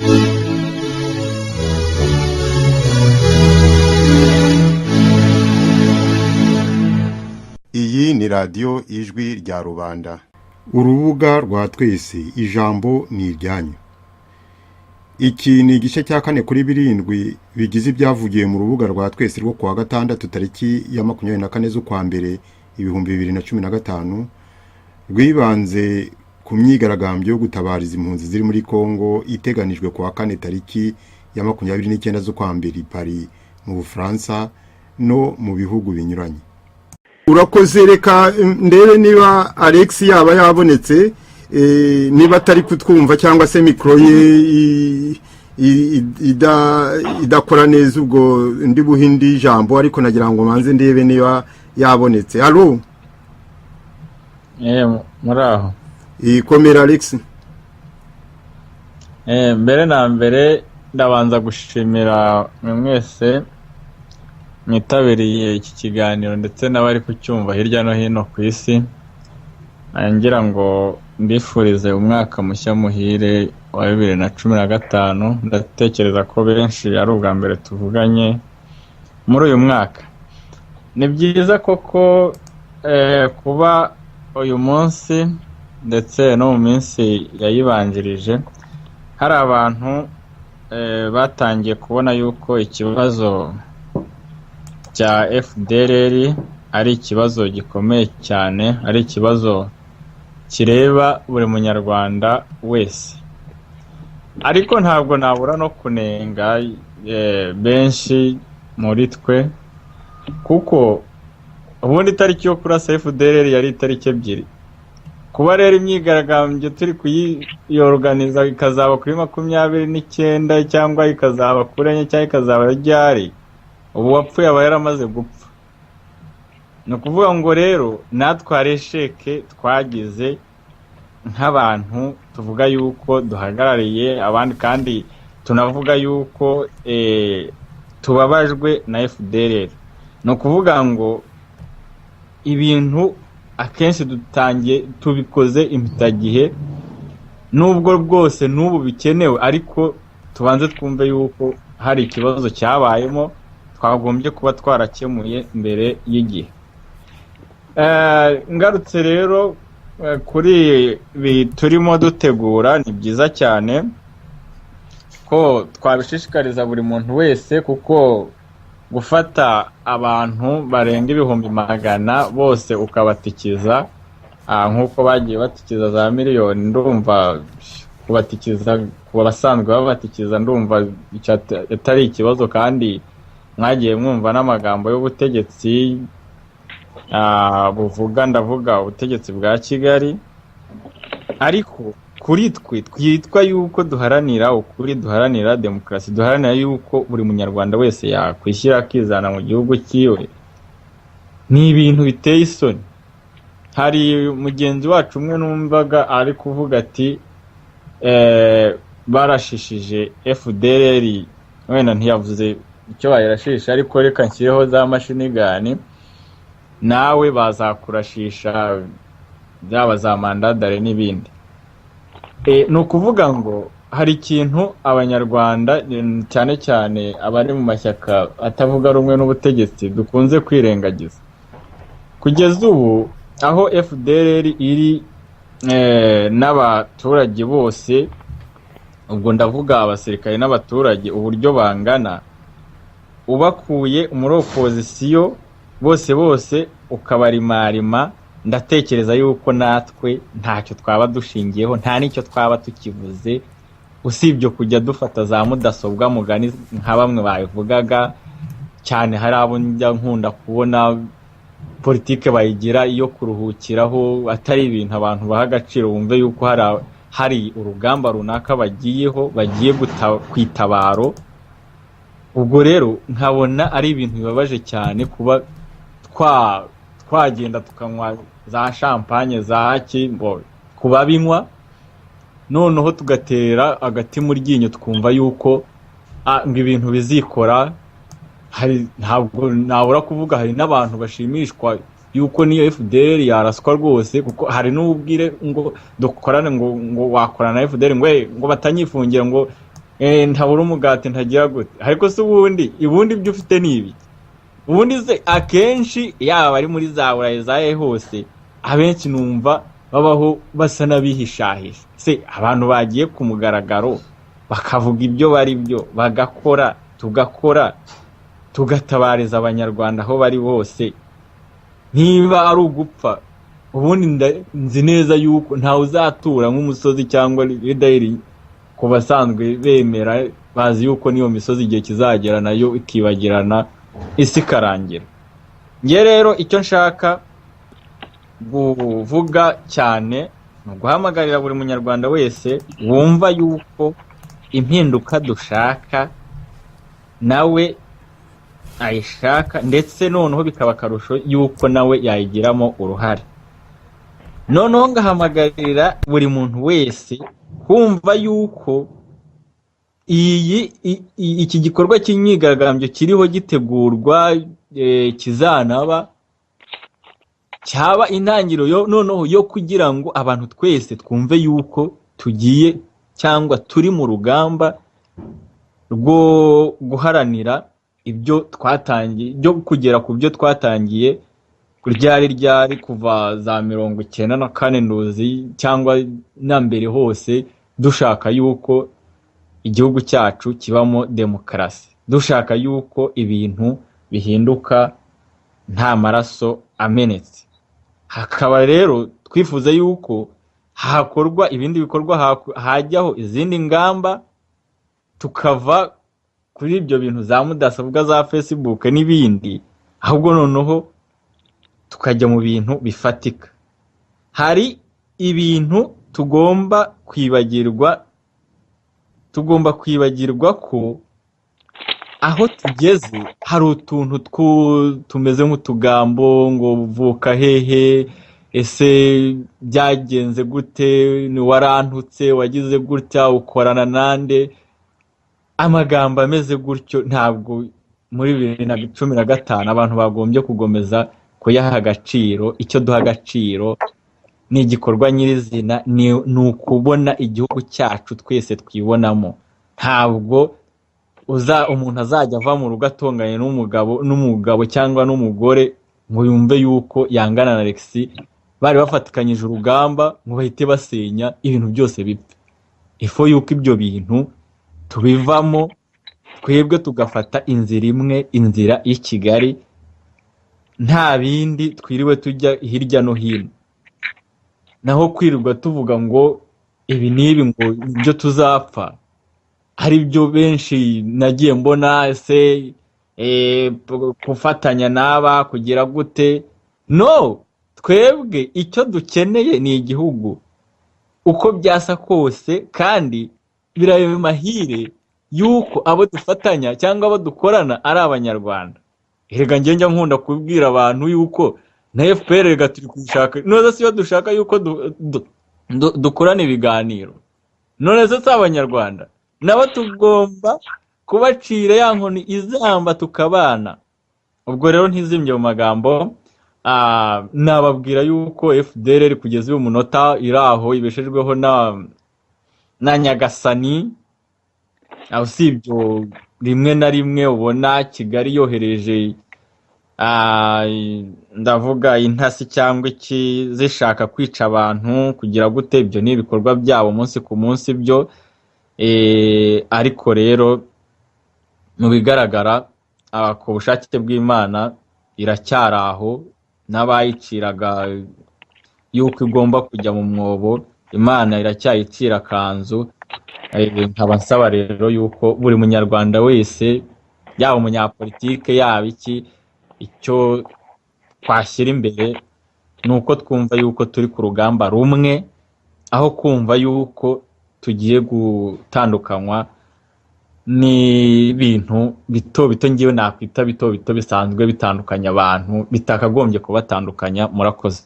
Iyi ni radio Ijwi rya Rubanda. Urubuga rwa twese, ijambo ni iryanyu. Iki ni igice cya 4 kuri 7 bigize ibyavugiye mu rubuga rwa twese rwo kuwa gatandatu tariki ya 24 z'ukwa mbere 2015, rwibanze ku myigaragambyo yo gutabariza impunzi ziri muri Kongo iteganijwe kuwa 4 tariki ya 29 z'ukwa mbere Paris mu Bufaransa no mu bihugu binyuranye. Urakoze, reka ndebe niba Alex yaba yabonetse, niba atari kutwumva cyangwa se mikro ye idakora neza, ubwo ndi buhindi ijambo, ariko nagira ngo manze ndebe niba yabonetse. Allo? Muraho. Komera Alex. Mbere na mbere ndabanza gushimira mwese mwitabiriye iki kiganiro ndetse n'abari kucyumva hirya no hino ku isi. Ngira ngo mbifurize umwaka mushya muhire wa 2015. Ndatekereza ko benshi ari ubwa mbere tuvuganye muri uyu mwaka. Ni byiza koko kuba uyu munsi ndetse no mu minsi yayibanjirije hari abantu batangiye kubona yuko ikibazo cya FDLR ari ikibazo gikomeye cyane, ari ikibazo kireba buri munyarwanda wese. Ariko ntabwo nabura no kunenga benshi muri twe, kuko ubundi itariki yo kurasa FDLR yari itariki 2. Kuba rero imyigaragambyo turi kuyiorganiza ikazaba kuri 29 cyangwa ikazaba kuri 4 cyangwa ikazaba ryari, ubu wapfuye aba yaramaze gupfa. No kuvuga ngo rero natwe aresheke twagize nk'abantu tuvuga yuko duhagarariye abandi, kandi tunavuga yuko tubabajwe na FDLR. No kuvuga ngo ibintu akenshi dutangiye tubikoze impitagihe, nubwo bwose n'ubu bikenewe, ariko tubanze twumve yuko hari ikibazo cyabayemo twagombye kuba twarakemuye mbere y'igihe. Ngarutse rero kuri turimo dutegura, ni byiza cyane ko twabishishikariza buri muntu wese, kuko gufata abantu barenga 100,000 bose ukabatikiza nk'uko bagiye batikiza za miliyoni, ndumva kubatikiza ku basanzwe babatikiza ndumva atari ikibazo, kandi mwagiye mwumva n'amagambo y'ubutegetsi buvuga, ndavuga ubutegetsi bwa Kigali. Ariko kuri twe twitwa yuko duharanira ukuri, duharanira demokrasi, duharanira yuko buri munyarwanda wese yakwishyira akizana mu gihugu cyiwe, ni ibintu biteye isoni. Hari mugenzi wacu umwe numvaga ari kuvuga ati barashishije FDLR, wenda ntiyavuze icyo bayirashisha, ariko reka nshyireho za mashini gani, nawe bazakurashisha byaba za mandadare n'ibindi. Ni ukuvuga ngo hari ikintu abanyarwanda cyane cyane abari mu mashyaka atavuga rumwe n'ubutegetsi dukunze kwirengagiza. Kugeza ubu aho FDLR iri n'abaturage bose, ubwo ndavuga abasirikare n'abaturage uburyo bangana, ubakuye muri opozisiyo bose ukabarimarima, ndatekereza yuko natwe ntacyo twaba dushingiyeho, nta nicyo twaba tukivuze, usibye kujya dufata za mudasobwa mugani nka bamwe babivugaga cyane. Hari abo njya nkunda kubona politike bayigira iyo kuruhukiraho, atari ibintu abantu baha agaciro, bumve yuko hari urugamba runaka bagiyeho, bagiye kwitabaro. Ubwo rero nkabona ari ibintu bibabaje cyane kuba twagenda tukanywa za champagne za haki kuba binywa, noneho tugatera agati mu ryinyo twumva yuko ngo ibintu bizikora. Hari ntabwo nabura kuvuga, hari n'abantu bashimishwa yuko niyo FDLR yaraswa rwose, kuko hari n'ubwire ngo dukorane ngo wakorana na FDLR ngo batanyifungira ngo ntabura umugati ntagira gute, ariko se ubundi ibyo ufite ni ibi. Ubundi se akenshi yaba ari muri za burayi zahe hose, abenshi numva babaho basa n'abihishahisha. Se abantu bagiye ku mugaragaro bakavuga ibyo bari byo, bagakora, tugakora, tugatabariza abanyarwanda aho bari bose, niba ari ugupfa. Ubundi nzi neza yuko ntawe uzatura nk'umusozi cyangwa idahiri, ku basanzwe bemera bazi yuko niyo misozi igihe kizagera nayo ikibagirana, isi ikarangira. Nge rero icyo nshaka kuvuga cyane ni uguhamagarira buri munyarwanda wese wumva yuko impinduka dushaka nawe ayishaka, ndetse noneho bikaba akarusho yuko nawe yayigiramo uruhare. Noneho ngahamagarira buri muntu wese kumva yuko iki gikorwa cy'imyigaragambyo kiriho gitegurwa kizanaba, cyaba intangiriro noneho yo kugira ngo abantu twese twumve yuko tugiye cyangwa turi mu rugamba rwo guharanira ibyo twatangiye, byo kugera ku byo twatangiye ryari kuva za 1994 nduzi cyangwa na mbere hose, dushaka yuko igihugu cyacu kibamo demokarasi, dushaka yuko ibintu bihinduka nta maraso amenetse. Hakaba rero twifuza yuko hakorwa ibindi bikorwa, hajyaho izindi ngamba, tukava kuri ibyo bintu za mudasobwa za Facebook n'ibindi, ahubwo noneho tukajya mu bintu bifatika. Hari ibintu tugomba kwibagirwa ko aho tugeze hari utuntu tumeze nk'utugambo ngo vuka hehe, ese byagenze gute, ni warantutse, wagize gutya, ukorana nande. Amagambo ameze gutyo ntabwo muri 2015 abantu bagombye kugomeza kuyaha agaciro. Icyo duha agaciro ni igikorwa nyirizina, ni ukubona igihugu cyacu twese twibonamo. Ntabwo umuntu azajya ava mu rugo atonganye n'umugabo cyangwa n'umugore ngo yumve yuko yangana na Alexis, bari bafatikanyije urugamba ngo bahite basenya ibintu byose bipfe. Ifo yuko ibyo bintu tubivamo, twebwe tugafata inzira imwe, inzira y'i Kigali, nta bindi twiriwe tujya hirya no hino, naho kwirirwa tuvuga ngo ibi n'ibi ngo ibyo tuzapfa. Hari byo benshi nagiye mbona, ese kufatanya n'aba kugira gute. No, twebwe icyo dukeneye ni igihugu uko byasa kose, kandi birabe mahire yuko abo dufatanya cyangwa abo dukorana ari abanyarwanda. Erega njya nkunda kubwira abantu yuko na FPR rega turi kwishaka, none se iyo dushaka yuko dukorana ibiganiro, none se abanyarwanda nabo tugomba kubacira ya nkoni izamba tukabana. Ubwo rero ntizimye mu magambo, nababwira yuko FDLR kugeza uyu munota iraho ibeshejweho na Nyagasani. Aho sibyo rimwe na rimwe ubona Kigali yohereje ndavuga intasi cyangwa iki zishaka kwica abantu kugira gute. Ibyo ni ibikorwa byabo umunsi ku munsi byo, ariko rero mu bigaragara ku bushake bw'Imana iracyari aho, n'abayiciraga yuko igomba kujya mu mwobo, Imana iracyayicira kanzu. Nkaba nsaba rero yuko buri munyarwanda wese, yaba umunyapolitike yaba iki, icyo twashyira imbere ni uko twumva yuko turi ku rugamba rumwe, aho kumva yuko tugiye gutandukanywa n'ibintu bito bito, ngiye nakwita bito bito bisanzwe bitandukanya abantu, bitakagombye kubatandukanya. Murakoze.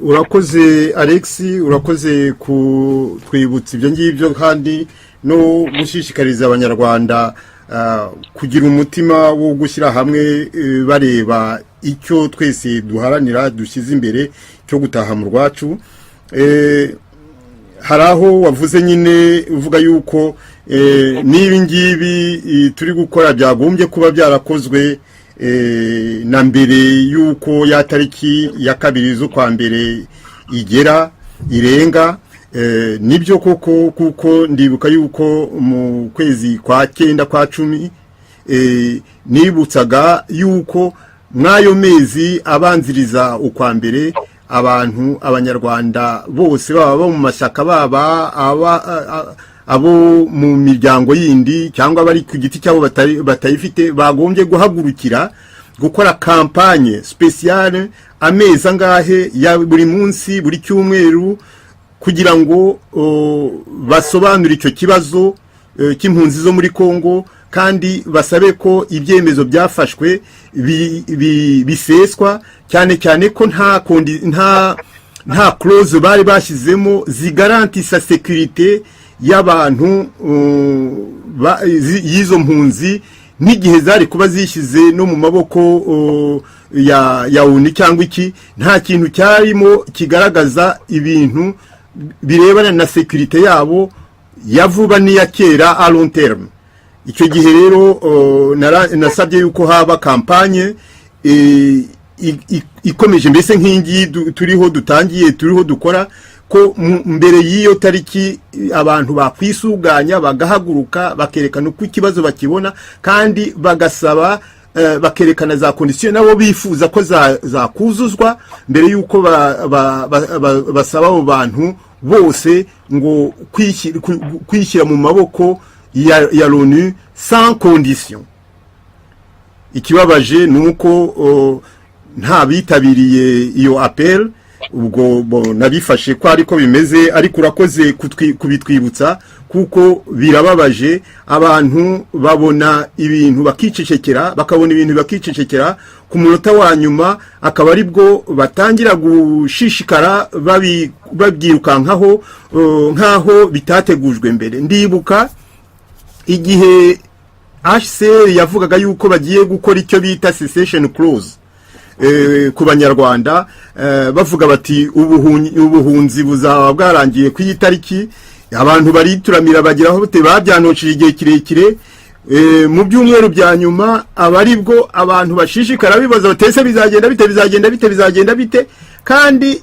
Urakoze Alex, urakoze kutwibutsa ibyo ngibyo, kandi no gushishikariza abanyarwanda kugira umutima wo gushyira hamwe, bareba icyo twese duharanira dushyize imbere cyo gutaha mu rwacu. haraho wavuze nyine uvuga yuko nibi ngibi turi gukora byagombye kuba byarakozwe na mbere yuko ya tariki ya 2 z'ukwa mbere igera irenga. Nibyo koko kuko ndibuka yuko mu kwezi kwa 9 kwa 10 nibutsaga yuko mwayo mezi abanziriza ukwa mbere abantu abanyarwanda bose baba mu mashyaka baba abo mu miryango yindi cyangwa bari ku giti cyabo batayifite bagombye guhagurukira gukora campagne spéciale amezi angahe ya buri munsi buri cyumweru kugira ngo basobanure icyo kibazo cy'impunzi zo muri Kongo kandi basabe ko ibyemezo byafashwe biseswa cyane cyane ko nta clause bari bashyizemo zigarantisa sécurité y'abantu yizo mpunzi n'igihe zari kuba zishyize no mu maboko ya UNI cyangwa iki nta kintu cyarimo kigaragaza ibintu birebana na sécurité yabo yavuba n'iya kera à long terme. Icyo gihe rero nasabye yuko haba campagne ikomeje mbese nk'ingi turiho dukora ko mbere y'iyo tariki abantu bakwisuganya bagahaguruka bakerekana uko ikibazo bakibona kandi bagasaba bakerekana za condition nabo bifuza ko zakuzuzwa mbere yuko basaba abo bantu bose ngo kwishyira mu maboko ya l'ONU sans condition. Ikibabaje nuko nta bitabiriye iyo appel ubwo nabifashe ko ariko bimeze ariko urakoze kubitwibutsa kuko birababaje abantu babona ibintu bakicecekera ku munota wa nyuma akaba aribwo batangira gushishikara babyirukankaho nkaho bitategujwe mbere. Ndibuka igihe HCR yavugaga yuko bagiye gukora icyo bita cessation clause ku banyarwanda bavuga bati ubuhunzi buzaba bwarangiye ku itariki abantu barituramira bagiraho bute babyanocije igihe kirekire mu byumweru bya nyuma abaribwo abantu bashishikara bibaza batese bizagenda bite kandi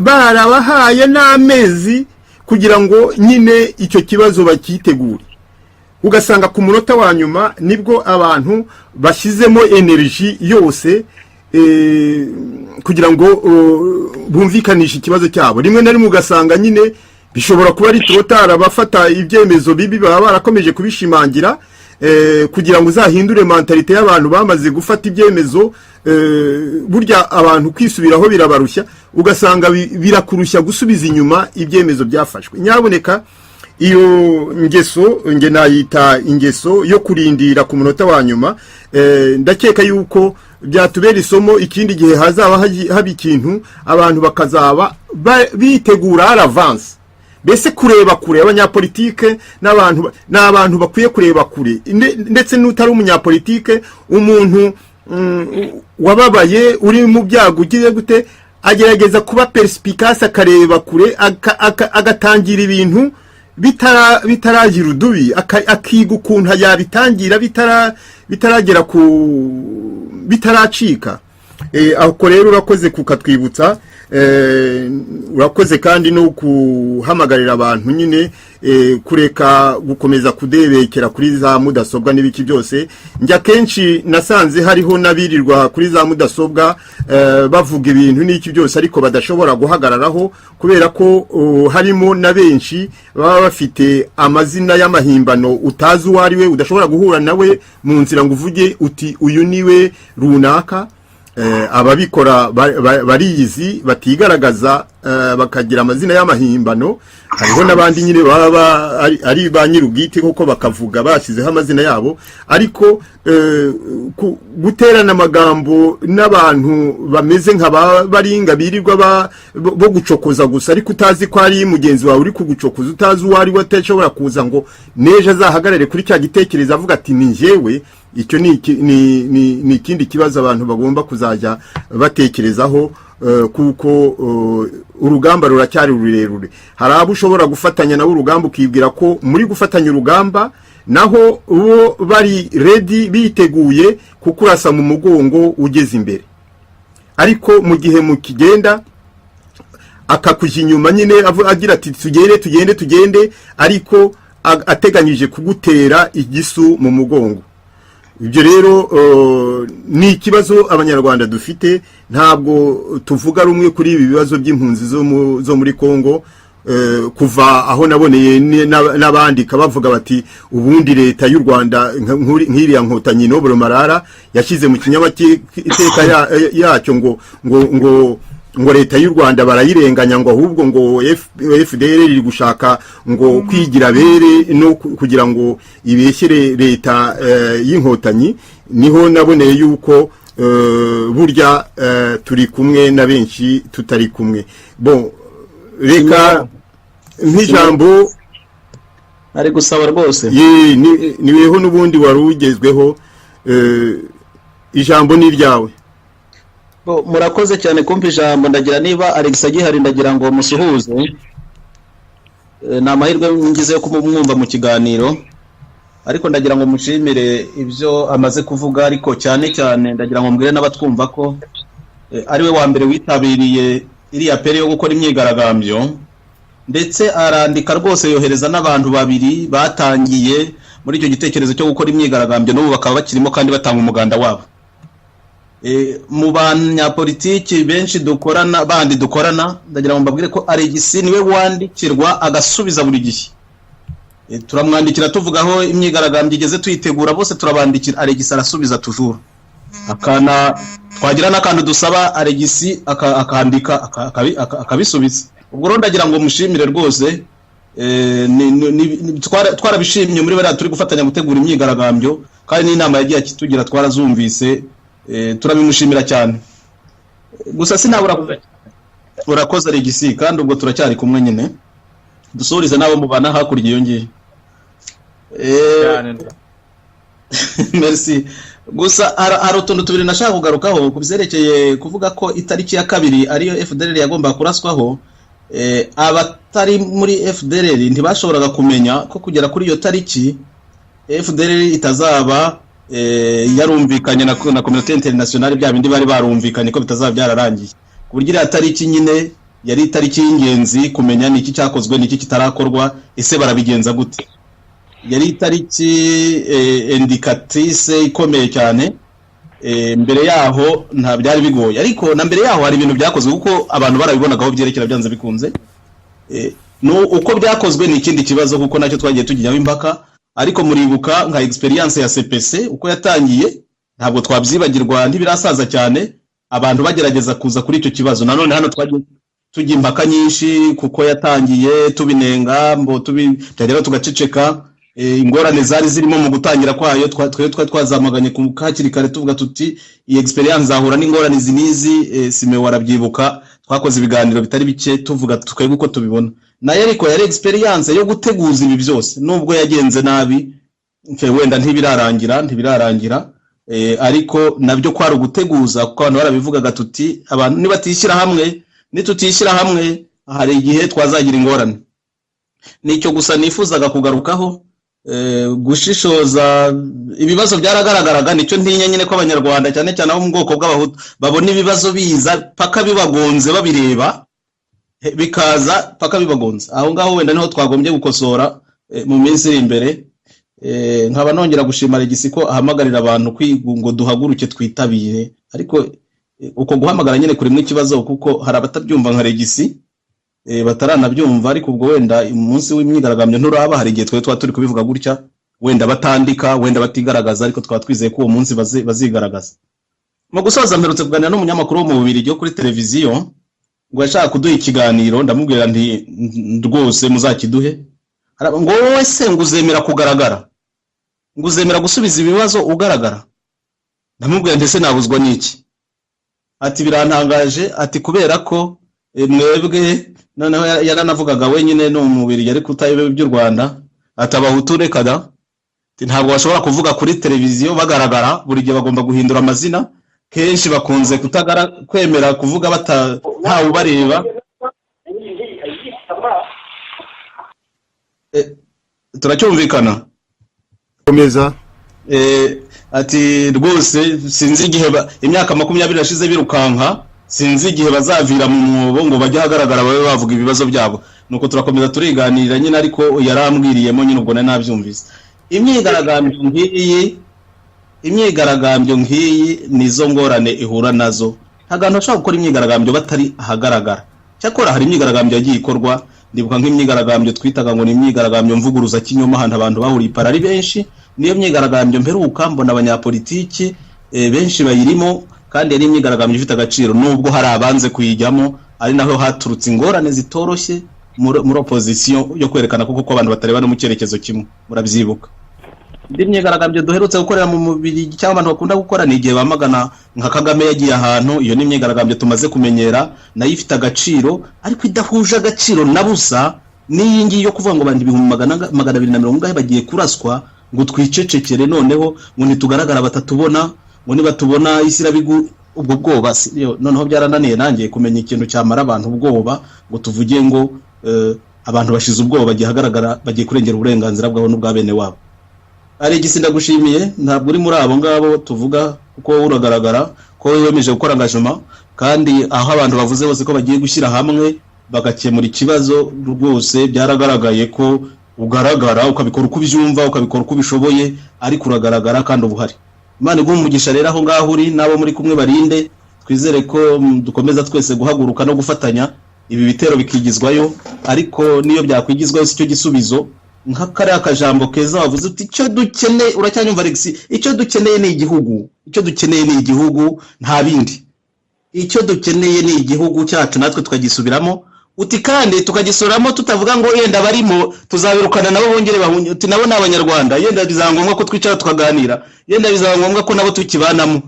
barabahaye n'amezi kugira ngo nyine icyo kibazo bakitegure. Ugasanga ku munota wa nyuma nibwo abantu bashyizemo energy yose kugira ngo bumvikanishe ikibazo cyabo. Rimwe na rimwe ugasanga nyine bishobora kuba ari trotara bafata ibyemezo bibi baba barakomeje kubishimangira kugira ngo uzahindure mentalite y'abantu bamaze gufata ibyemezo. Burya abantu kwisubiraho birabarushya ugasanga birakurushya gusubiza inyuma ibyemezo byafashwe. Nyaboneka iyo ngeso nge nayita ingeso yo kurindira ku munota wa nyuma. Ndakeka yuko byatubera isomo ikindi gihe hazaba haba ikintu abantu bakazaba bitegura avance bese kureba kure. Abanyapolitike n'abantu bakwiye kureba kure ndetse n'utari umunyapolitike umuntu wababaye uri mu byago ugiye gute agerageza kuba perspicace akareba kure agatangira ibintu bitaragira udubi akiga ukuntu yabitangira bitaragera bitaracika. Aho rero urakoze kukatwibutsa urakoze kandi no kuhamagarira abantu nyine kureka gukomeza kudebekera kuri za mudasobwa n'ibiki byose. Njya kenshi nasanze hariho nabirirwa kuri za mudasobwa bavuga ibintu n'iki byose ariko badashobora guhagararaho kubera ko harimo na benshi baba bafite amazina y'amahimbano utazi uwari we udashobora guhura nawe mu nzira ngo uvuge uti uyu niwe runaka. Ababikora bariyizi batigaragaza bakagira amazina y'amahimbano. Hariho nabandi nyine baba ari ba nyirubwite kuko bakavuga bashyizeho amazina yabo ariko guterana amagambo n'abantu bameze nk'abaringa birirwa bo gucokoza gusa ariko utazi ko ari mugenzi wawe uri kugucokoza utazi uwari watashobora kuza ngo neje azahagarare kuri cya gitekerezo avuga ati ni njyewe. icyo ni ikindi kibazo abantu bagomba kuzajya batekerezaho, kuko urugamba ruracyari rurerure. Hari abo ushobora gufatanya nawe urugamba ukibwira ko muri gufatanya urugamba naho uwo bari ready biteguye kukurasa mu mugongo ugeze imbere, ariko mu gihe mukigenda akakujya inyuma nyine agira ati tugende, ariko ateganyije kugutera igisu mu mugongo. Ibyo rero ni ikibazo abanyarwanda dufite. Ntabwo tuvuga rumwe kuri ibi bibazo by'impunzi zo muri Kongo, kuva aho naboneye n'abandika bavuga bati ubundi leta y'u Rwanda nk'iriya nkotanyi Nobero Marara yashyize mu kinyamateka yacyo ngo leta y'u Rwanda barayirenganya, ngo ahubwo ngo FDL iri gushaka ngo kwigira bere no kugira ngo ibeshyere leta y'inkotanyi. Niho naboneye yuko burya turi kumwe na benshi tutari kumwe. Bon, reka nk'ijambo ari gusaba rwose niweho n'ubundi wari ugezweho, ijambo ni ryawe. Murakoze cyane kumva ijambo. Ndagira niba Alex agihari ndagira ngo musuhuze. Ni amahirwe ngize yo kumwumva mu kiganiro, ariko ndagira ngo mushimire ibyo amaze kuvuga, ariko cyane ndagira ngo mbwire n'abatwumva ko ari we wa mbere witabiriye iriya pere yo gukora imyigaragambyo, ndetse arandika rwose yohereza n'abantu babiri batangiye muri icyo gitekerezo cyo gukora imyigaragambyo, n'ubu bakaba bakirimo kandi batanga umuganda wabo. Mu banyapolitiki benshi dukorana ndagira ngo mbabwire ko Alex niwe wandikirwa agasubiza buri gihe. Turamwandikira tuvuga aho imyigaragambyo igeze tuyitegura, bose turabandikira, Alex arasubiza tujuru. Twagira n'akantu dusaba Alex akandika akabisubiza. Ubwo rero ndagira ngo mushimire rwose, twarabishimye muri bariya turi gufatanya gutegura imyigaragambyo, kandi n'inama yagiye tugira twarazumvise, turabimushimira cyane. Gusa sinabura urakoze Alex, kandi ubwo turacyari kumwe nyine. Dusurize nabo mubana hakurya iyo ngiye. Merci. Gusa hari utuntu tubiri nashaka kugarukaho kubyerekeye kuvuga ko itariki ya kabiri ariyo FDLR yagomba kuraswaho. Abatari muri FDLR ntibashoboraga kumenya ko kugera kuri iyo tariki FDLR itazaba yarumvikanye na communauté internationale, bya bindi bari barumvikanye ko bitazaba byararangiye. Ku buryo iriya tariki nyine yari itariki y'ingenzi kumenya niki cyakozwe niki kitarakorwa, ese barabigenza gute. Yari itariki indicatrice ikomeye cyane. Mbere yaho nta byari bigoye, ariko na mbere yaho hari ibintu byakozwe kuko abantu barabibonagaho byerekera byanze bikunze. Uko byakozwe ni ikindi kibazo kuko nacyo twagiye tujyaho impaka, ariko muribuka nka experience ya CPC uko yatangiye ntabwo twabyibagirwa, ntibirasaza cyane abantu bagerageza kuza kuri icyo kibazo. Nanone hano twagiye tujya impaka nyinshi kuko yatangiye tubinenga, tugera tugaceceka. Ingorane zari zirimo mu gutangira kwayo twazamaganye ku hakiri kare tuvuga tuti iyi experience zahura n'ingorane zinizi. Sime warabyibuka, twakoze ibiganiro bitari bike tuvuga twebwe uko tubibona. Naye ariko yari experience yo guteguza ibi byose, nubwo yagenze nabi wenda ntibirarangira, ariko nabyo kwari uguteguza kuko abantu barabivugaga tuti abantu nibatishyira hamwe, nitutishyira hamwe hari igihe twazagira ingorane. Nicyo gusa nifuzaga kugarukaho. Gushishoza ibibazo byaragaragaraga, nicyo ntinya nyine ko abanyarwanda cyane cyane abo mu bwoko bw'abahutu babona ibibazo biza paka bibagonze, babireba bikaza paka bibagonze. Aho ngaho wenda niho twagombye gukosora mu minsi iri imbere. Nkaba nongera gushima Alex ko ahamagarira abantu ngo duhaguruke twitabire, ariko uko guhamagara nyine kuri mwe kibazo kuko hari abatabyumva nka Alex bataranabyumva, ariko ubwo wenda umunsi w'imyigaragambyo nturaba, hari igihe twa turi kubivuga gutya, wenda batandika, wenda batigaragaza, ariko twa twizeye ko uwo munsi bazigaragaza. Mu gusoza mperutse kuganira n'umunyamakuru wo mu Bubiligi yo kuri televiziyo, ngo yashaka kuduha ikiganiro, ndamubwira nti rwose muzakiduhe. Ngo wowe se nguzemera kugaragara, nguzemera gusubiza ibibazo ugaragara? Ndamubwira nti se nabuzwa n'iki? Ati birantangaje, ati kubera ko mwebwe noneho yaranavugaga wenyine no mu Bubiligi ariko utayobe by'u Rwanda, atabahutu reka da, ntabwo bashobora kuvuga kuri televiziyo bagaragara, buri gihe bagomba guhindura amazina, kenshi bakunze kwemera kuvuga ntawe ubareba. Turacyumvikana? Komeza. Ati rwose sinzi igihe imyaka 20 yashize birukanka, sinzi igihe bazavira mu mwobo ngo bajye hagaragara babe bavuga ibibazo byabo. Nuko turakomeza turiganirira nyine, ariko yarambwiriyemo nyine ubwo nabyumvise. Imyigaragambyo nk'iyi nizo ngorane ihura nazo. Ntagantu bashobora gukora imyigaragambyo batari ahagaragara. Cyakora hari imyigaragambyo yagiye ikorwa, ndibuka nk'imyigaragambyo twitaga ngo ni imyigaragambyo mvuguruza kinyoma, ahantu abantu bahuriye parari benshi. Niyo myigaragambyo mperuka mbona abanyapolitiki benshi bayirimo, kandi yari imyigaragambyo ifite agaciro, nubwo hari abanze kuyijyamo, ari naho haturutse ingorane zitoroshye muri opposition yo kwerekana kuko abantu batareba no mu cyerekezo kimwe. Murabyibuka ndi myigaragambyo duherutse gukorera mu mubiri cyangwa abantu bakunda gukora ni igihe bamagana nka Kagame yagiye ahantu. Iyo ni imyigaragambyo tumaze kumenyera, nayo ifite agaciro ariko idahuje agaciro na busa n'iyi ngiyi yo kuvuga ngo abantu 220 bagiye kuraswa ngo twicecekere, noneho ngo nitugaragara batatubona, ngo nibatubona isirabigu. Ubwo bwoba noneho byarananiye nangiye kumenya ikintu cyamara abantu ubwoba, ngo tuvuge ngo abantu bashize ubwoba bagiye hagaragara, bagiye kurengera uburenganzira bwabo n'ubwa bene wabo. Ari igisinda gushimiye, ntabwo uri muri abo ngabo tuvuga, kuko uragaragara ko wemeje gukora engagement, kandi aho abantu bavuze bose ko bagiye gushyira hamwe bagakemura ikibazo, rwose byaragaragaye ko ugaragara, ukabikora uko ubyumva, ukabikora uko ubishoboye, ariko uragaragara kandi ubuhari. Imana iguhe umugisha rero aho ngaho uri, nabo muri kumwe barinde. Twizere ko dukomeza twese guhaguruka no gufatanya ibi bitero bikigizwayo, ariko niyo byakwigizwayo si cyo gisubizo. Nk'akariya akajambo keza wavuze uti icyo dukeneye, uracyanyumva Alex, icyo dukeneye ni igihugu, icyo dukeneye ni igihugu, nta bindi. Icyo dukeneye ni igihugu cyacu, natwe tukagisubiramo, uti kandi tukagisuramo, tutavuga ngo yenda barimo tuzabirukana nabo bongere bahunye, uti nabo ni Abanyarwanda, yenda bizangombwa ko twicara tukaganira, yenda bizangombwa ko nabo tukibanamo.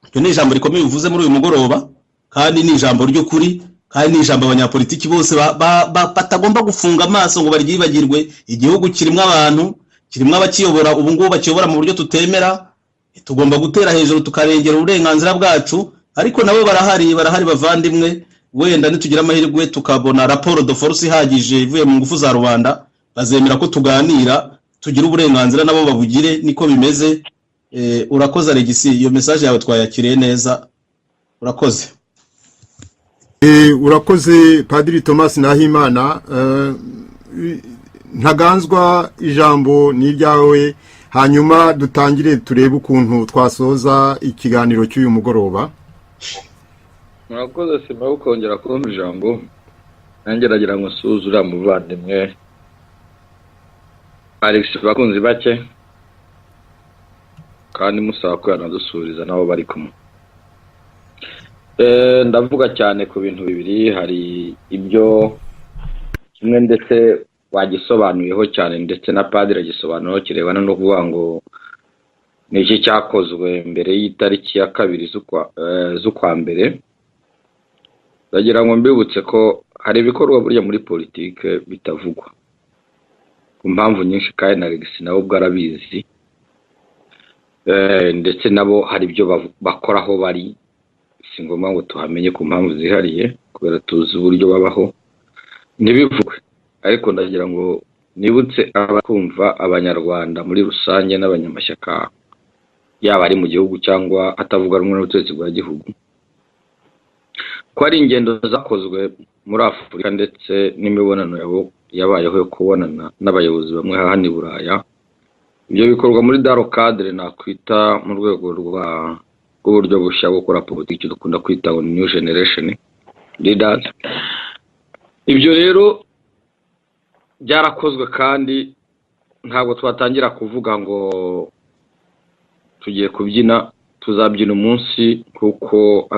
Icyo ni ijambo rikomeye uvuze muri uyu mugoroba, kandi ni ijambo ry'ukuri, kandi ni ijambo abanyapolitiki bose batagomba gufunga amaso ngo baryibagirwe. Igihugu kirimo abantu, kirimo abakiyobora, ubu ngubu bakiyobora mu buryo tutemera. Tugomba gutera hejuru tukarengera uburenganzira bwacu, ariko nabo barahari bavandimwe. Wenda nitugira amahirwe tukabona raporo de force ihagije ivuye mu ngufu za rubanda, bazemera ko tuganira, tugira uburenganzira nabo babugire. Niko bimeze. Urakoze Alex, iyo message yawe twayakiriye neza, urakoze. Urakoze Padiri Thomas Nahimana. Ntaganzwa ijambo ni ryawe, hanyuma dutangire turebe ukuntu twasoza ikiganiro cy'uyu mugoroba. Murakoze sima ukongera kumva ijambo, nangeragira ngo suzura muvandimwe Alex bakunzi bake, kandi musaba ko yanadusuriza nabo bari kumwe. Ndavuga cyane ku bintu bibiri, hari ibyo kimwe ndetse wagisobanuyeho cyane, ndetse na Padiri agisobanuraho kirebana no kuvuga ngo ni iki cyakozwe mbere y'itariki ya 2 z'ukwa mbere. Ndagira ngo mbibutse ko hari ibikorwa burya muri politike bitavugwa ku mpamvu nyinshi, kandi na Alex nabo bwarabizi, ndetse nabo hari ibyo bakoraho bari, si ngombwa ngo tuhamenye ku mpamvu zihariye kubera tuzi uburyo babaho ntibivugwe. Ariko ndagira ngo nibutse abakumva Abanyarwanda muri rusange n'abanyamashyaka, yaba ari mu gihugu cyangwa atavuga rumwe n'ubutegetsi bwa gihugu, ko ari ingendo zakozwe muri Afurika ndetse n'imibonano yabayeho yo kubonana n'abayobozi bamwe hahandi Buraya. Ibyo bikorwa muri daro cadre nakwita mu rwego rw'uburyo bushya bwo gukora politiki dukunda kwita new generation leaders. Ibyo rero byarakozwe, kandi ntabwo twatangira kuvuga ngo tugiye kubyina, tuzabyina umunsi kuko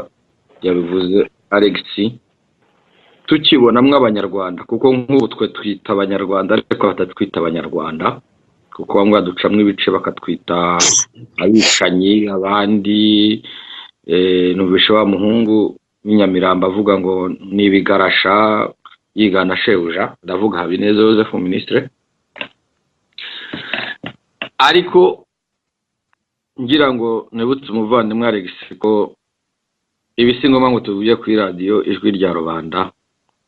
yabivuze Alex, tukibonamwe Abanyarwanda, kuko nk'ubu twe twita Abanyarwanda ariko batatwita Abanyarwanda, kuko bamwe baducamwe ibice bakatwita abicanyi, abandi numvishe wa muhungu w'Inyamiramba avuga ngo ni ibigarasha yigana shebuja, ndavuga Habineza Joseph ministre. ariko ngira ngo nibutse umuvandimwe Alex ko ibisingoma ngo tuvuye kuri radio ijwi rya rubanda,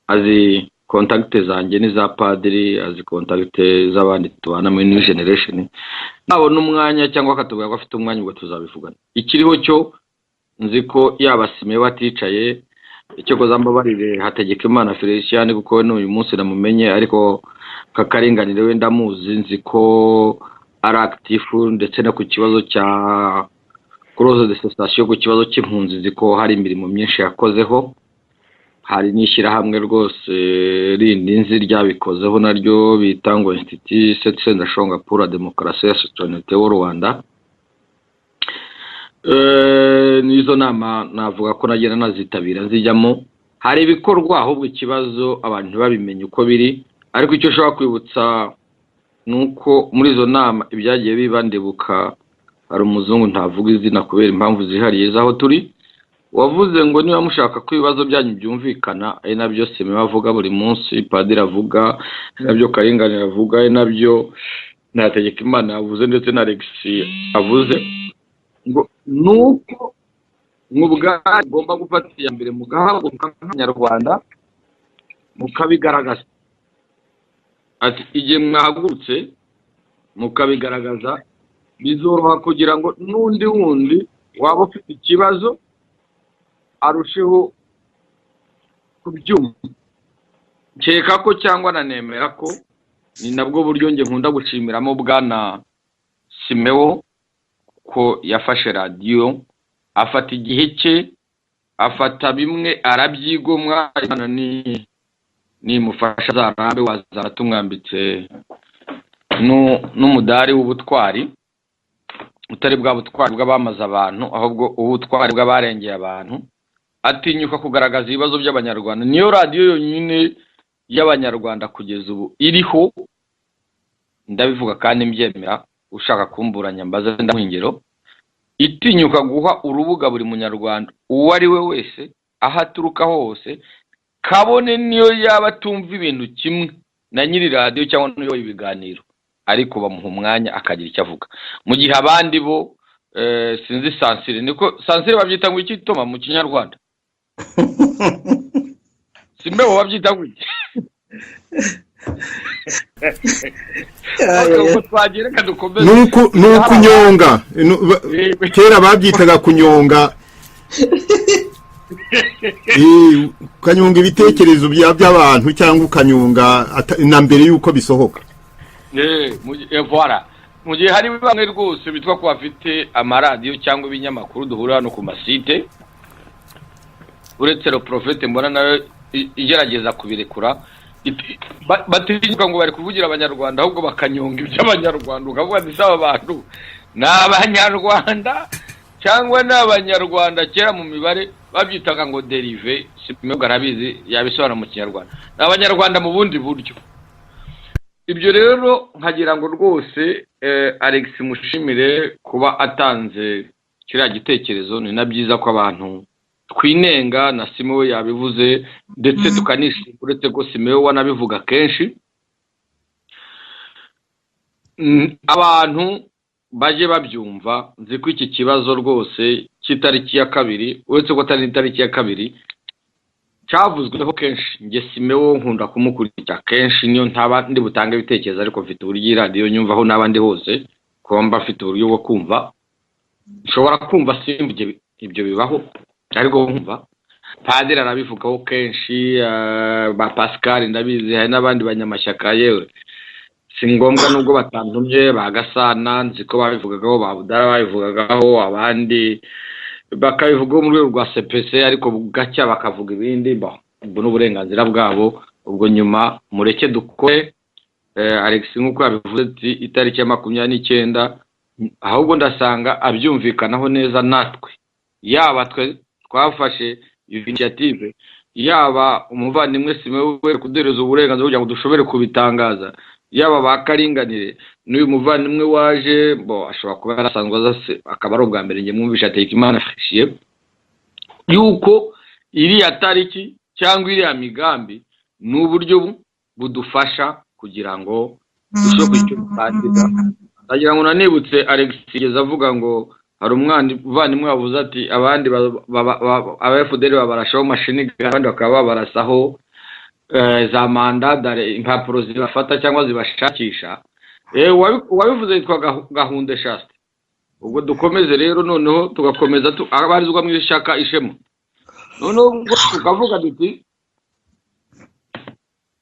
azi kontakte zanjye ni za padiri, azi kontakte z'abandi tubana muri new generation, nabona umwanya cyangwa akatubwira ko afite umwanya ubwo tuzabivugana. Ikiriho cyo nzi ko yabasime baticaye, icyo kozambabarire Hategekimana Felicien kuko n'uyu munsi namumenye, ariko kakaringanire we ndamuzi, nzi ko ari active ndetse no ku kibazo cya close de station, ku kibazo cy'impunzi, nzi ko hari imirimo myinshi yakozeho, hari n'ishyirahamwe rwose rindi nzi ryabikozeho naryo bita ngo Institut Sendashonga pour la démocratie et la citoyenneté au Rwanda. Nizo nama navuga ko nagenda nazitabira nzijyamo. Hari ibikorwa ahubwo ikibazo abantu babimenye uko biri, ariko icyo ushobora kwibutsa nuko muri izo nama ibyagiye bibandebuka, hari umuzungu ntavuga izina kubera impamvu zihariye zaho turi, wavuze ngo niba mushaka ko ibibazo byanyu byumvikana, ari nabyo Sime bavuga buri munsi, padiri avuga, nabyo Karinganire avuga, ari nabyo Hategekimana yavuze ndetse na Alex avuze, ngo nuko mwubwari ugomba gufata iya mbere mugahaguruka nk'Abanyarwanda mukabigaragaza. Ati igihe mwahagurutse mukabigaragaza, bizoroha kugira ngo n'undi wundi waba ufite ikibazo arusheho kubyumva. Nkeka ko cyangwa nanemera ko ni nabwo buryo nge nkunda gushimiramo bwana Simewo, ko yafashe radio, afata igihe cye, afata bimwe arabyigomwa, ni mufasha zarambe wazana tumwambitse n'umudari w'ubutwari, utari bwa butwari bw'abamaze abantu, ahubwo ubutwari bw'abarengeye abantu, atinyuka kugaragaza ibibazo by'Abanyarwanda. Niyo radio yonyine y'Abanyarwanda kugeza ubu iriho, ndabivuga kandi mbyemera, ushaka kumburanya mbaza ndahingiro, itinyuka guha urubuga buri munyarwanda uwo ari we wese aho aturuka hose, kabone niyo yaba tumva ibintu kimwe na nyiri radio cyangwa niyo ibiganiro, ariko bamuha umwanya akagira icyo avuga. Mu gihe abandi bo sinzi sansire, niko sansire babyita ngo iki Toma mu Kinyarwanda? Simbe babyita ngo iki? nuko kunyonga, kera babyitaga kunyonga, ukanyonga ibitekerezo by'abantu cyangwa ukanyonga na mbere yuko bisohoka. Voilà. Mu gihe hari bamwe rwose bitwa ko bafite amaradiyo cyangwa ibinyamakuru duhura hano ku masite, uretse le prophète mbona nawe igerageza kubirekura, batinyuka ngo bari kuvugira Abanyarwanda ahubwo bakanyonga iby'Abanyarwanda, ukavuga ati saba abantu n'Abanyarwanda cyangwa n'Abanyarwanda. Kera mu mibare babyitaga ngo derive, Simwe arabizi yabisobanura mu Kinyarwanda, n'Abanyarwanda mu bundi buryo. Ibyo rero nkagira ngo rwose Alex mushimire kuba atanze kiriya gitekerezo. Ni nabyiza ko abantu twinenga, na Simewe yabivuze ndetse tukanishimira, uretse ko Simewe wanabivuga kenshi, abantu baje babyumva. Nzi ko iki kibazo rwose cy'itariki ya kabiri, uretse ko atari itariki ya kabiri, cyavuzweho kenshi. Nge Simewo nkunda kumukurikira kenshi, niyo ntaba ndi butange ibitekerezo, ariko mfite uburyo radio nyumvaho n'abandi hose, kuba mba mfite uburyo bwo kumva, nshobora kumva simba ibyo bibaho, ariko nkumva. Padiri arabivugaho kenshi, ba Pascal ndabizi, hari n'abandi banyamashyaka yewe si ngombwa nubwo batantumye, bagasana nzi ko babivugagaho, babudara babivugagaho, abandi bakabivuga mu rwego rwa CPC, ariko gacya bakavuga ibindi. Ubwo n'uburenganzira bwabo, ubwo nyuma mureke dukore. Alex nkuko yabivuze ati itariki ya 29, ahubwo ndasanga abyumvikanaho neza natwe, yaba twe twafashe initiative, yaba umuvandimwe Simewe kudereza uburenganzira kugira ngo dushobore kubitangaza, yaba bakaringanire n'uyu muvandimwe waje ashobora kuba yarasanzwe azase, akaba ari ubwa mbere nge mwumvisha Hategekimana Felicien yuko iriya tariki cyangwa iriya migambi n'uburyo budufasha kugira ngo dushobore kwicyumvanira ndagira ngo nanibutse Alex yigeze avuga ngo hari umuvandimwe wavuze ati abandi aba FDL babarashaho mashini abandi bakaba babarasaho za manda dare impapuro zibafata cyangwa zibashakisha. Wabivuze yitwa Gahunde Shaste. Ubwo dukomeze rero noneho tugakomeza abarizwa mu ishaka Ishema. Noneho tukavuga duti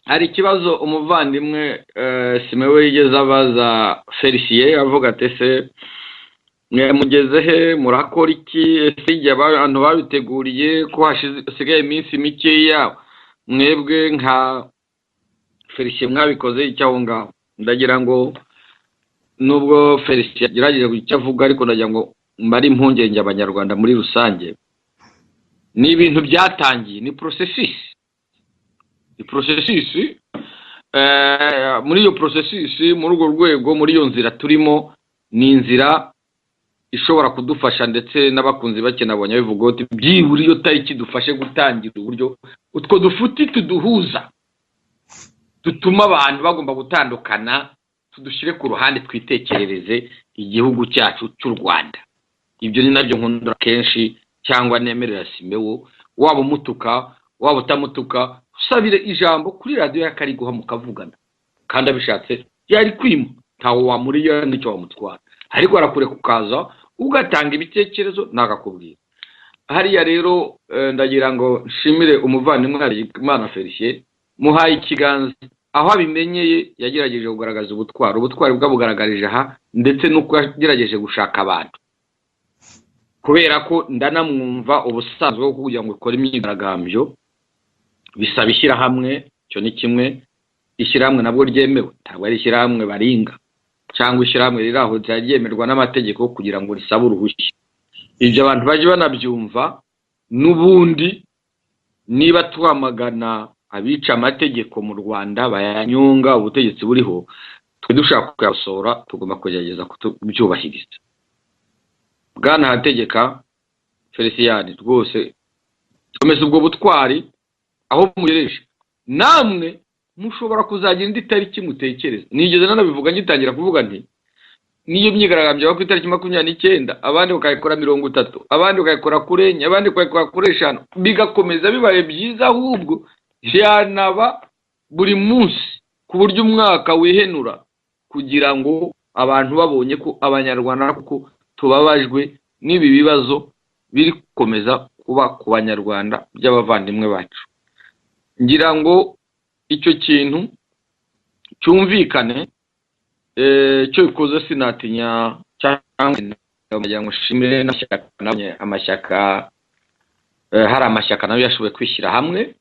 hari ikibazo umuvandimwe Simewe yigeze abaza Felicien avuga ati se mugeze he murakora iki ese igihe abantu babiteguriye ko hasigaye iminsi mikeya mwebwe nka Felicien mwabikoze icyaho ngaho. Ndagira ngo nubwo Felicien yagerageje icyo avuga ariko ndagira ngo mbari impungenge abanyarwanda muri rusange ni ibintu byatangiye ni processus muri iyo processus muri urwo rwego muri iyo nzira turimo ni inzira ishobora kudufasha ndetse n'abakunzi bakenabonye bivuga ati byiburi yo tariki dufashe gutangira uburyo utwo dufuti tuduhuza dutuma abantu bagomba gutandukana tudushyire ku ruhande twitekerereze igihugu cyacu cy'u Rwanda. Ibyo ni nabyo nkundura kenshi cyangwa nemerera Simewo waba umutuka waba utamutuka usabire ijambo kuri radio ya Kariguha mukavugana kandi abishatse yari kwima ntawo wamuriye n'icyo wamutwara ariko arakure kukaza ugatanga ibitekerezo nagakubwira. Hariya rero ndagira ngo nshimire umuvandimwe Imana Felicien muhaye ikiganza aho abimenyeye yagerageje kugaragaza ubutwari bwabugaragarije aha ndetse nuko yagerageje gushaka abantu kubera ko ndanamwumva ubusanzwe bwo kugira ngo ikore imyigaragambyo bisaba ishyirahamwe cyo ni kimwe ishyirahamwe nabwo ryemewe ntabwo ari ishyirahamwe baringa cyangwa ishyirahamwe riraho ryemerwa n'amategeko kugira ngo risabe uruhushya. Ibyo abantu baje banabyumva n'ubundi niba twamagana abica amategeko mu Rwanda bayanyunga ubutegetsi buriho twe dushaka kuyasora tugomba kugerageza kubyubahiriza. Bwana Hategeka Felicien rwose komeza ubwo butwari aho mugereje namwe mushobora kuzagira indi tariki mutekereza. Nigeze nanabivuga ngitangira kuvuga nti niyo myigaragambyo ku itariki 29 abandi bakayikora 30 abandi bakayikora kurenye abandi bakayikora kureshana bigakomeza bibaye byiza ahubwo yanaba buri munsi ku buryo umwaka wihenura kugira ngo abantu babonye ko abanyarwanda kuko tubabajwe n'ibi bibazo biri gukomeza kuba ku banyarwanda by'abavandimwe bacu. Ngira ngo icyo kintu cyumvikane cyo ikoze sinatinya cyangwa ngo shimire amashyaka hari amashyaka nayo yashoboye kwishyira hamwe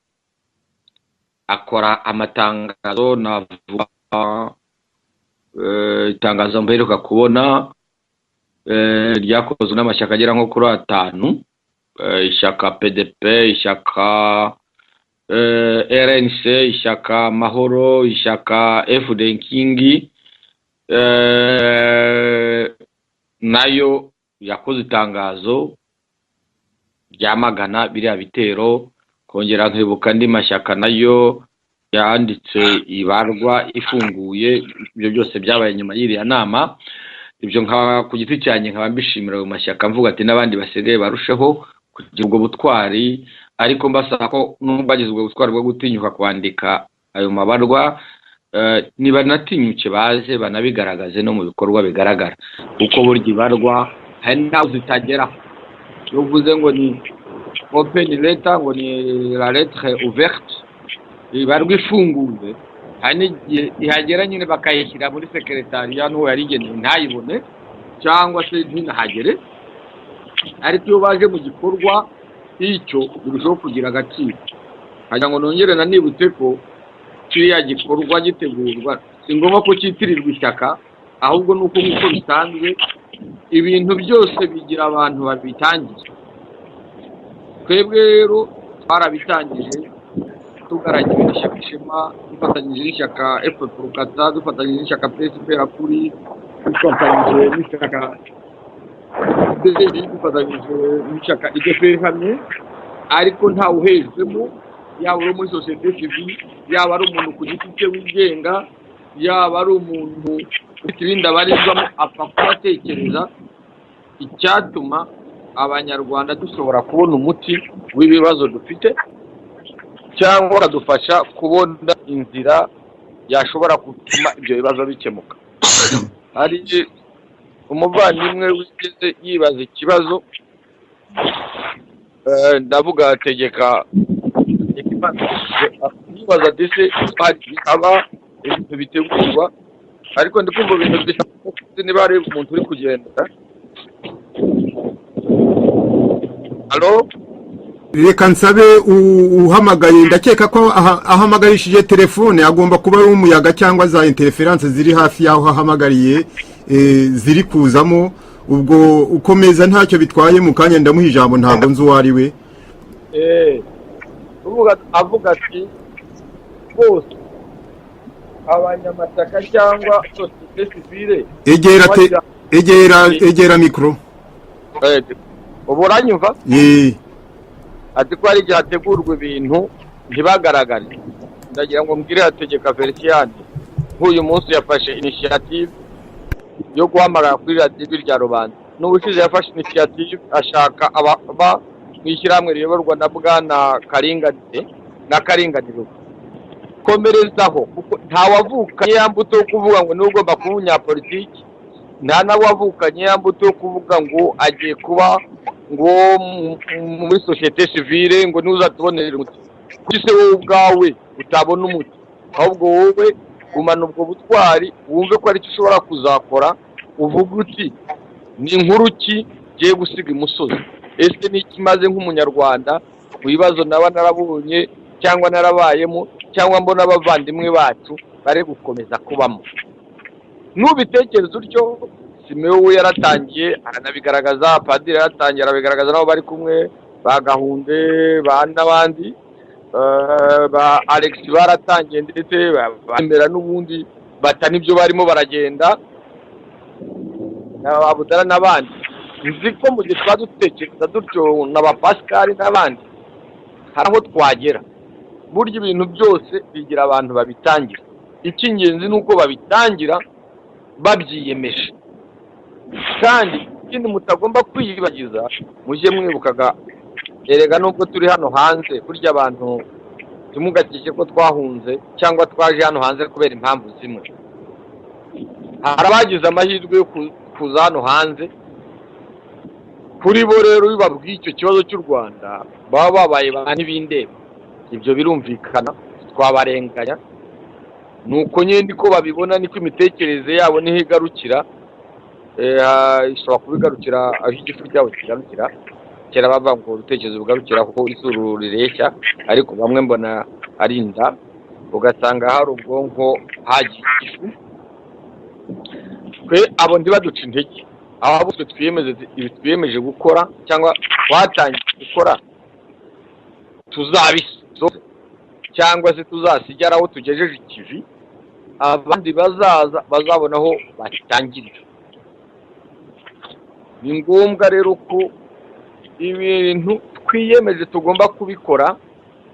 akora amatangazo navuga itangazo mberuka kubona ryakozwe n'amashyaka agera nko kuri 5 ishyaka PDP ishyaka RNC ishyaka Mahoro ishyaka FD King nayo yakoze itangazo ryamagana biriya bitero kongera nkibuka ndi mashyaka nayo yanditse ibarwa ifunguye. Ibyo byose byabaye nyuma y'iriya nama. Ibyo nka ku giti cyanjye nkaba mbishimira mu mashyaka mvuga ati n'abandi basigaye barusheho kugira ubwo butwari ariko mbasaba ko n'ubagize ubwo butwari bwo gutinyuka kwandika ayo mabarwa niba natinyuke baze banabigaragaze no mu bikorwa bigaragara kuko burya ibarwa hari naho zitagera uvuze ngo ni open letter ngo ni la lettre ouverte ibarwa ifunguye hani ihagera nyine bakayishyira muri secretariat no yarigeneye ntayibone cyangwa se ntinahagere ariko iyo baje mu gikorwa icyo birushaho kugira agaciro. Hanyuma ngo nongere na nibutse ko kiriya gikorwa gitegurwa si ngombwa ko cyitirirwa ishyaka ahubwo nuko nk'uko bisanzwe ibintu byose bigira abantu babitangiye. Twebwe rero twarabitangije tugaragiye ishyaka Ishema dufatanyije n'ishyaka FPR dufatanyije n'ishyaka PSPR kuri dufatanyije n'ishyaka dufatanyije n'ishyaka IDPR hamwe ariko nta uhejwemo yaba ari muri sosiyete civile yaba ari umuntu ku giti cye wigenga yaba ari umuntu ibindi abarizwamo apfa kubatekereza icyatuma abanyarwanda dushobora kubona umuti w'ibibazo dufite cyangwa akadufasha kubona inzira yashobora gutuma ibyo bibazo bikemuka. Hari umuvandimwe wigeze yibaza ikibazo, ndavuga Tegeka yibaza dese haba ibintu bitegurwa, ariko ndi kumva ibintu bishaka niba ari umuntu uri kugenda. Halo? Reka nsabe uhamagaye, ndakeka ko ahamagarishije telefone agomba kuba ari umuyaga cyangwa za interference ziri hafi yaho ahamagariye ziri kuzamo. Ubwo ukomeza ntacyo bitwaye, mu kanya ndamuha ijambo, ntabwo nzi uwo ari we. Avuga ati bose abanyamashyaka cyangwa sosiyete sivile, egera mikoro. Ubu uranyumva? Ati ko hari igihe hategurwa ibintu ntibagaragare. Ndagira ngo mbwire Hategeka Felicien nk'uyu munsi yafashe initiative yo guhamagara kuri radiyo rya rubanda. N'ubushize yafashe initiative ashaka aba mwishyirahamwe riyoborwa na Bwana Karinganire na Karinganire. Komerezaho kuko ntawavukanye ya mbuto yo kuvuga ngo niwe ugomba kuba umunyapolitiki, nta n'awavukanye ya mbuto yo kuvuga ngo agiye kuba ngo muri sosiyete sivile ngo ntuzatubonere umuti. Kuki se wowe ubwawe utabona umuti? Ahubwo wowe gumana ubwo butwari, wumve ko ari cyo ushobora kuzakora, uvuga uti ni inkuru ki giye gusiga imusozi. Ese ni ikimaze nk'umunyarwanda mu bibazo naba narabonye cyangwa narabayemo cyangwa mbona abavandimwe bacu bari gukomeza kubamo. Nubitekereza utyo, Simeon yaratangiye aranabigaragaza, Padiri yaratangiye arabigaragaza, nabo bari kumwe ba Gahunde n'abandi, ba Alex baratangiye ndetse bemera n'ubundi batana ibyo barimo baragenda, n'abudara n'abandi. Nzi ko mu gihe twadutekereza dutyo na ba Pascal n'abandi hari aho twagera. Burya ibintu byose bigira abantu babitangira, icy'ingenzi ni uko babitangira babyiyemeje. Kandi ikindi mutagomba kwiyibagiza, mujye mwibukaga, erega nubwo turi hano hanze, burya abantu timugakike ko twahunze cyangwa twaje hano hanze kubera impamvu zimwe. Hari abagize amahirwe yo kuza hano hanze, kuri bo rero bibabwiye icyo kibazo cy'u Rwanda baba babaye ba ntibindeba. Ibyo birumvikana, twabarenganya. Nuko nyine ko babibona, niko imitekerereze yabo niho igarukira. Ishobora kubigarukira aho igifu cyabo kigarukira. Kera bava ngo urutekerezo bugarukira kuko izuru rireshya, ariko bamwe mbona ari inda, ugasanga hari ubwonko hagiye igifu. Twe abo ndibaduca intege, aho bose twiyemeje gukora cyangwa twatangiye gukora tuzabisoza cyangwa se tuzasigara aho tugejeje ikivi, abandi bazabona aho batangirira. Ni ngombwa rero ko ibintu twiyemeje tugomba kubikora,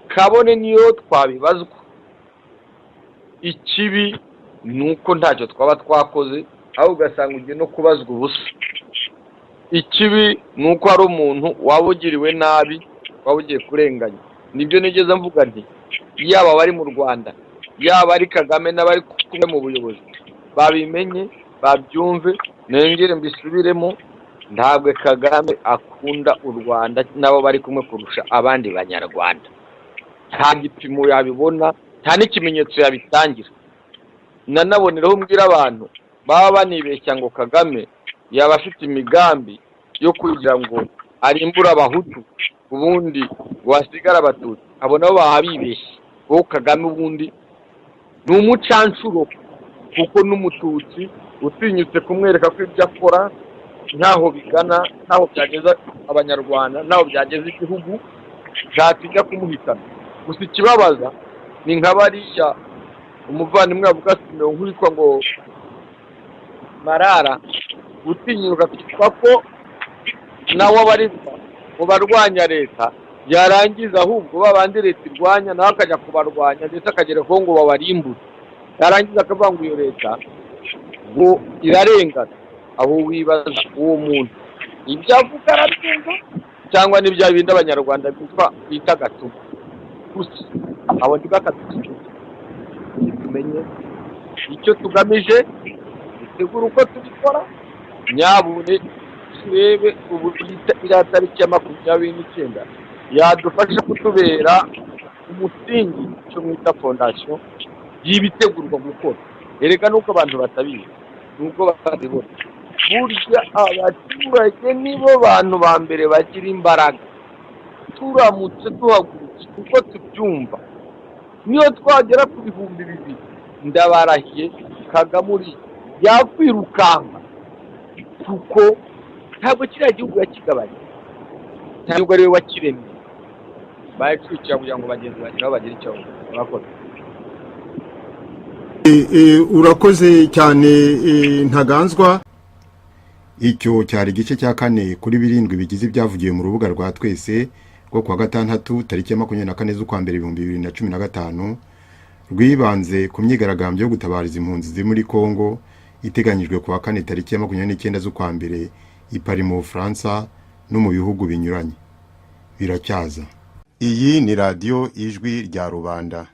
kabone niyo twabibazwa. Ikibi ni uko ntacyo twaba twakoze, aho ugasanga ugiye no kubazwa ubusa. Ikibi ni uko hari umuntu wabugiriwe nabi, wabugiye kurenganya. Nibyo nigeze mvuga nti yaba bari mu Rwanda, yaba ari Kagame n'abari kumwe mu buyobozi, babimenye, babyumve, nengere mbisubiremo, ntabwo Kagame akunda u Rwanda nabo bari kumwe kurusha abandi banyarwanda. Nta gipimo yabibona, nta n'ikimenyetso yabitangira. Nanaboneraho mbwira abantu baba banibeshya ngo Kagame yaba afite imigambi yo kugira ngo arimbura abahutu ubundi wasigara abatutsi, abo nabo bahabibeshye. Kuko Kagame ubundi ni umucanshuro, kuko n'umututsi utinyutse kumwereka ko ibyo akora ntaho bigana, ntaho byageza abanyarwanda, ntaho byageza igihugu, ntakijya kumuhitana. Gusa ikibabaza ni nka bariya umuvandimwe avuga Simeon nk'uwitwa ngo Marara, utinyuka kwitwa ko nawe abarizwa mu barwanya leta, yarangiza ahubwo babandi leta irwanya nawe akajya kubarwanya ndetse akagera ko ngo babarimbure. Yarangiza akavuga ngo iyo leta ngo irarengana, aho wibaza uwo muntu ibyo avuga arabyumva cyangwa n'ibya bindi abanyarwanda bita gatuma gusa abo ntibakadusubize. Tumenye icyo tugamije, dutegure uko tubikora, nyabune turebe ubu iriya tariki ya 29 yadufasha kutubera umusingi cyo mwita fondasiyo y'ibitegurwa gukora. Erega nuko abantu batabizi, nuko babibona, burya abaturage nibo bantu ba mbere bagira imbaraga. Turamutse duhagurutse kuko tubyumva, niyo twagera ku 2,000 ndabarahiye Kagamuri yakwirukanka, kuko ntabwo kiriya gihugu yakigabanya, ntabwo ariwe wakiremye. Bayicukira kugira ngo bagenzi bagire aho bagira icyo bakora. Urakoze cyane Ntaganzwa. Icyo cyari igice cya 4 kuri 7 bigize ibyavugiye mu rubuga rwa Twese rwo kwa gatandatu tariki ya 24 z'ukwa mbere 2015, rwibanze ku myigaragambyo yo gutabariza impunzi ziri muri Kongo iteganyijwe ku wa 4 tariki ya 29 z'ukwa mbere i Paris mu Bufaransa no mu bihugu binyuranye. Biracyaza. Iyi ni radio Ijwi rya Rubanda.